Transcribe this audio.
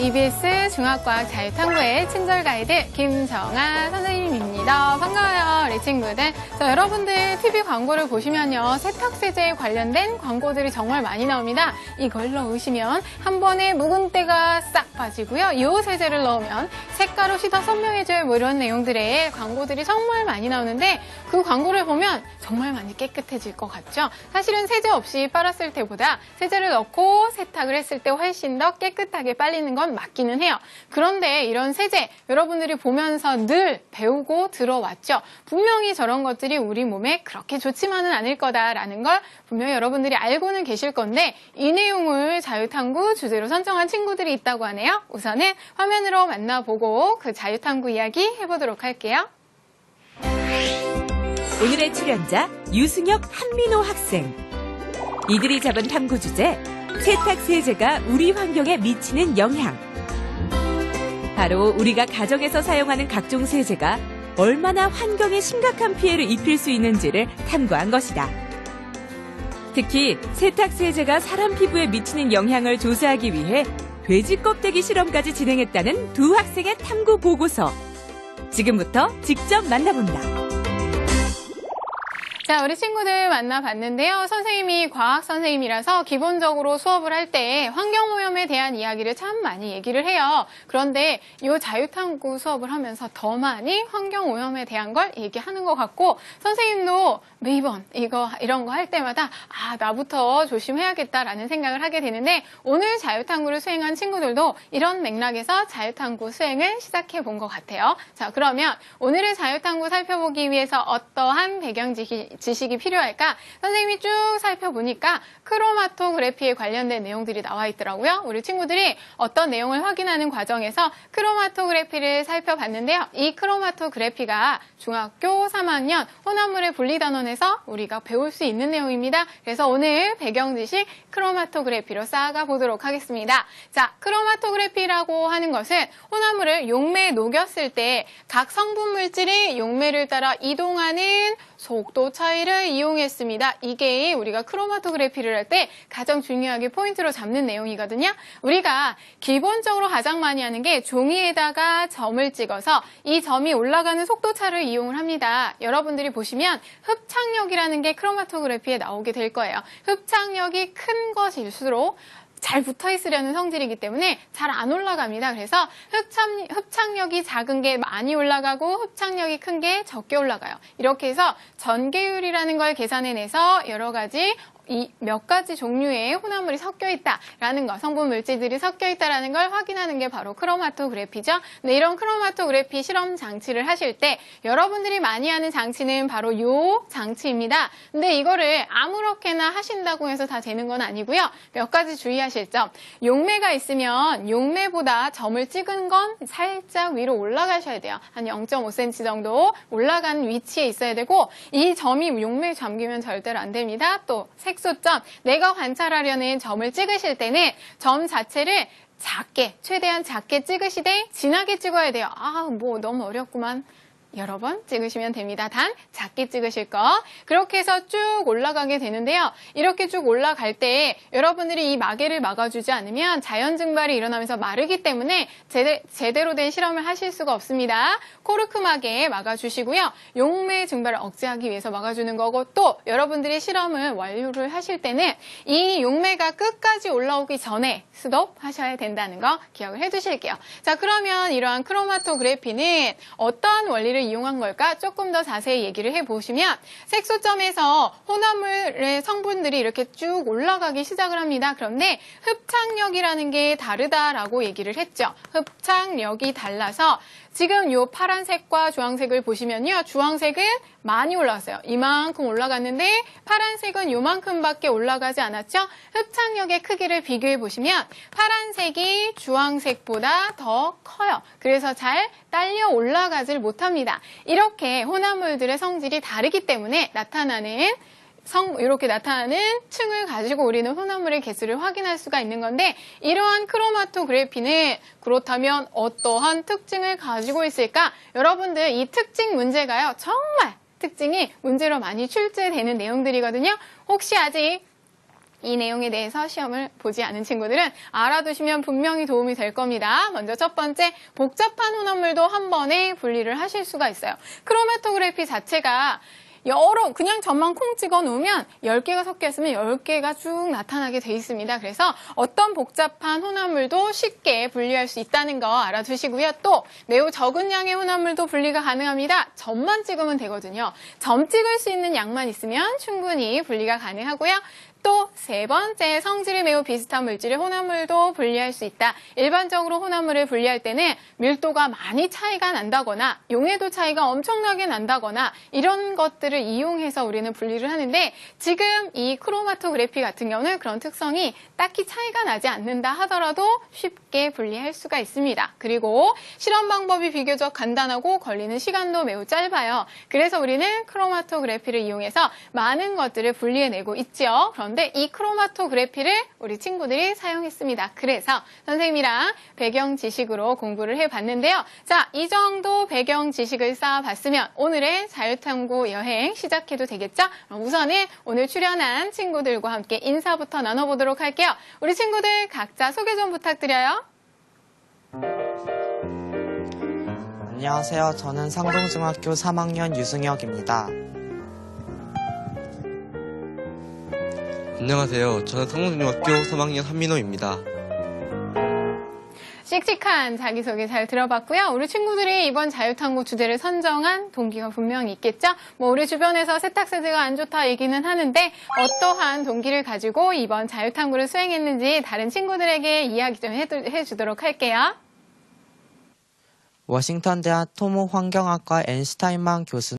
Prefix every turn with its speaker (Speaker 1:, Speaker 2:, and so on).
Speaker 1: EBS 중학과학 자유탐구의 친절 가이드 김정아 선생님입니다. 반가워요, 우리 친구들. 자, 여러분들 TV 광고를 보시면요, 세탁세제에 관련된 광고들이 정말 많이 나옵니다. 이걸 넣으시면 한 번에 묵은 때가 싹 빠지고요. 이 세제를 넣으면 색깔 없이 더 선명해져요. 뭐 이런 내용들의 광고들이 정말 많이 나오는데 그 광고를 보면 정말 많이 깨끗해질 것 같죠? 사실은 세제 없이 빨았을 때보다 세제를 넣고 세탁을 했을 때 훨씬 더 깨끗하게 빨리는 건 맞기는 해요. 그런데 이런 세제 여러분들이 보면서 늘 배우고 들어왔죠. 분명히 저런 것들이 우리 몸에 그렇게 좋지만은 않을 거다라는 걸 분명히 여러분들이 알고는 계실 건데 이 내용을 자유탐구 주제로 선정한 친구들이 있다고 하네요. 우선은 화면으로 만나보고 그 자유탐구 이야기 해보도록 할게요.
Speaker 2: 오늘의 출연자 유승혁, 한민호 학생. 이들이 잡은 탐구 주제, 세탁세제가 우리 환경에 미치는 영향. 바로 우리가 가정에서 사용하는 각종 세제가 얼마나 환경에 심각한 피해를 입힐 수 있는지를 탐구한 것이다. 특히 세탁세제가 사람 피부에 미치는 영향을 조사하기 위해 돼지 껍데기 실험까지 진행했다는 두 학생의 탐구 보고서. 지금부터 직접 만나본다.
Speaker 1: 자, 우리 친구들 만나봤는데요. 선생님이 과학 선생님이라서 기본적으로 수업을 할 때 환경오염에 대한 이야기를 참 많이 얘기를 해요. 그런데 이 자유탐구 수업을 하면서 더 많이 환경오염에 대한 걸 얘기하는 것 같고 선생님도 매번 이런 거 할 때마다 나부터 조심해야겠다라는 생각을 하게 되는데 오늘 자유탐구를 수행한 친구들도 이런 맥락에서 자유탐구 수행을 시작해 본 것 같아요. 자, 그러면 오늘의 자유탐구 살펴보기 위해서 어떠한 배경 지식이 필요할까? 선생님이 쭉 살펴보니까 크로마토그래피에 관련된 내용들이 나와 있더라고요. 우리 친구들이 어떤 내용을 확인하는 과정에서 크로마토그래피를 살펴봤는데요. 이 크로마토그래피가 중학교 3학년 혼합물의 분리단원에서 우리가 배울 수 있는 내용입니다. 그래서 오늘 배경 지식 크로마토그래피로 쌓아가 보도록 하겠습니다. 자, 크로마토그래피라고 하는 것은 혼합물을 용매에 녹였을 때 각 성분 물질이 용매를 따라 이동하는 속도 차이를 이용했습니다. 이게 우리가 크로마토그래피를 할 때 가장 중요하게 포인트로 잡는 내용이거든요. 우리가 기본적으로 가장 많이 하는 게 종이에다가 점을 찍어서 이 점이 올라가는 속도차를 이용을 합니다. 여러분들이 보시면 흡착력이라는 게 크로마토그래피에 나오게 될 거예요. 흡착력이 큰 것일수록 잘 붙어 있으려는 성질이기 때문에 잘 안 올라갑니다. 그래서 흡착력이 작은 게 많이 올라가고 흡착력이 큰 게 적게 올라가요. 이렇게 해서 전개율이라는 걸 계산해내서 여러 가지 몇 가지 종류의 혼합물이 섞여 있다라는 거, 성분 물질들이 섞여 있다라는 걸 확인하는 게 바로 크로마토그래피죠. 근데 이런 크로마토그래피 실험 장치를 하실 때 여러분들이 많이 하는 장치는 바로 이 장치입니다. 근데 이거를 아무렇게나 하신다고 해서 다 되는 건 아니고요. 몇 가지 주의하실 점. 용매가 있으면 용매보다 점을 찍은 건 살짝 위로 올라가셔야 돼요. 한 0.5cm 정도 올라간 위치에 있어야 되고 이 점이 용매에 잠기면 절대로 안 됩니다. 또 색소점, 내가 관찰하려는 점을 찍으실 때는 점 자체를 작게, 최대한 작게 찍으시되 진하게 찍어야 돼요. 너무 어렵구만. 여러 번 찍으시면 됩니다. 단 작게 찍으실 거. 그렇게 해서 쭉 올라가게 되는데요. 이렇게 쭉 올라갈 때 여러분들이 이 마개를 막아주지 않으면 자연 증발이 일어나면서 마르기 때문에 제대로 된 실험을 하실 수가 없습니다. 코르크 마개 막아주시고요. 용매 증발을 억제하기 위해서 막아주는 거고 또 여러분들이 실험을 완료를 하실 때는 이 용매가 끝까지 올라오기 전에 스톱하셔야 된다는 거 기억을 해두실게요. 자, 그러면 이러한 크로마토그래피는 어떤 원리를 이용한 걸까? 조금 더 자세히 얘기를 해보시면 색소점에서 혼합물의 성분들이 이렇게 쭉 올라가기 시작을 합니다. 그런데 흡착력이라는 게 다르다라고 얘기를 했죠. 흡착력이 달라서 지금 이 파란색과 주황색을 보시면요. 주황색은 많이 올라왔어요. 이만큼 올라갔는데 파란색은 요만큼밖에 올라가지 않았죠. 흡착력의 크기를 비교해 보시면 파란색이 주황색보다 더 커요. 그래서 잘 딸려 올라가질 못합니다. 이렇게 혼합물들의 성질이 다르기 때문에 이렇게 나타나는 층을 가지고 우리는 혼합물의 개수를 확인할 수가 있는 건데 이러한 크로마토그래피는 그렇다면 어떠한 특징을 가지고 있을까? 여러분들 이 특징 문제가요. 정말 특징이 문제로 많이 출제되는 내용들이거든요. 혹시 아직 이 내용에 대해서 시험을 보지 않은 친구들은 알아두시면 분명히 도움이 될 겁니다. 먼저 첫 번째, 복잡한 혼합물도 한 번에 분리를 하실 수가 있어요. 크로마토그래피 자체가 그냥 점만 콩 찍어 놓으면 10개가 섞여 있으면 10개가 쭉 나타나게 돼 있습니다. 그래서 어떤 복잡한 혼합물도 쉽게 분리할 수 있다는 거 알아두시고요. 또 매우 적은 양의 혼합물도 분리가 가능합니다. 점만 찍으면 되거든요. 점 찍을 수 있는 양만 있으면 충분히 분리가 가능하고요. 또 세 번째, 성질이 매우 비슷한 물질의 혼합물도 분리할 수 있다. 일반적으로 혼합물을 분리할 때는 밀도가 많이 차이가 난다거나 용해도 차이가 엄청나게 난다거나 이런 것들을 이용해서 우리는 분리를 하는데, 지금 이 크로마토그래피 같은 경우는 그런 특성이 딱히 차이가 나지 않는다 하더라도 쉽게 분리할 수가 있습니다. 그리고 실험 방법이 비교적 간단하고 걸리는 시간도 매우 짧아요. 그래서 우리는 크로마토그래피를 이용해서 많은 것들을 분리해내고 있죠. 그런데 이 크로마토그래피를 우리 친구들이 사용했습니다. 그래서 선생님이랑 배경 지식으로 공부를 해봤는데요. 자, 이 정도 배경 지식을 쌓아봤으면 오늘의 자유탐구 여행 시작해도 되겠죠? 그럼 우선은 오늘 출연한 친구들과 함께 인사부터 나눠보도록 할게요. 우리 친구들 각자 소개 좀 부탁드려요.
Speaker 3: 안녕하세요. 저는 상동중학교 3학년 유승혁입니다.
Speaker 4: 안녕하세요. 저는 상동중학교 3학년 한민호입니다.
Speaker 1: 씩씩한 자기소개 잘 들어봤고요. 우리 친구들이 이번 자유탐구 주제를 선정한 동기가 분명히 있겠죠? 우리 주변에서 세탁세제가 안 좋다 얘기는 하는데 어떠한 동기를 가지고 이번 자유탐구를 수행했는지 다른 친구들에게 이야기 좀 해주도록 할게요.
Speaker 3: 워싱턴대학 토목 환경학과 앤 스타인만 교수는